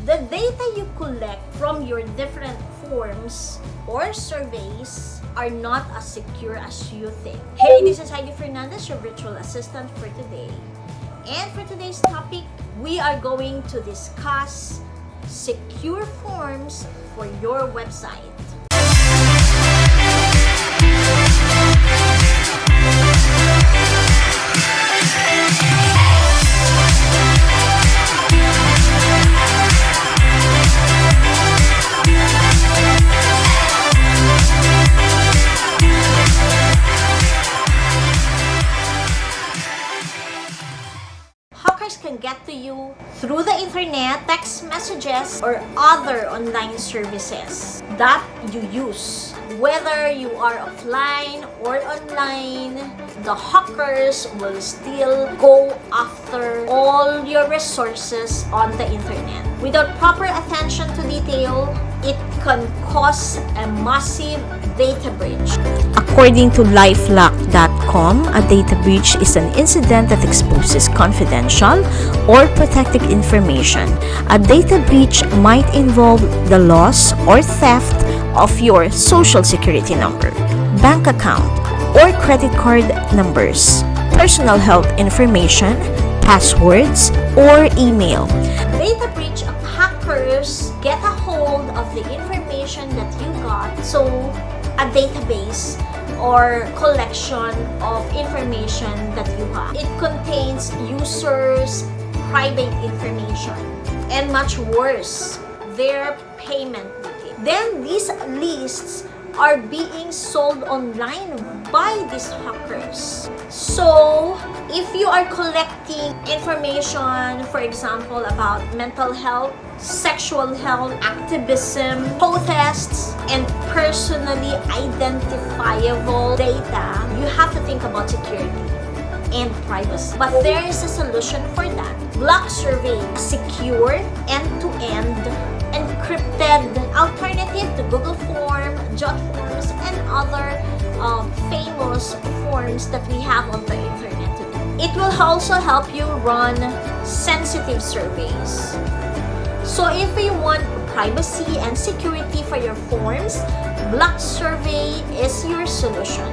The data you collect from your different forms or surveys are not as secure as you think. Hey, this is Heidie-Fernandez, your virtual assistant for today. And for today's topic, we are going to discuss secure forms for your website. Hackers can get to you through the internet, text messages, or other online services that you use. Whether you are offline or online, the hackers will still go after all your resources on the internet. Without proper attention to detail, it can cause a massive data breach. According to lifelock.com, a data breach is an incident that exposes confidential or protected information. A data breach might involve the loss or theft of your social security number, bank account, or credit card numbers, personal health information, passwords, or email. Data breach of hackers get a hold of the information that you got, so a database or collection of information that you have. It contains users' private information and much worse, their payment details. Then these lists are being sold online by these hackers. So, if you are collecting information, for example, about mental health, sexual health, activism, protests, and personally identifiable data, you have to think about security and privacy. But there is a solution for that. Block Survey, secure, end-to-end, encrypted alternative to Google Form, Jot Forms, and other famous forms that we have on the internet today. It will also help you run sensitive surveys. So if you want privacy and security for your forms, Block Survey is your solution.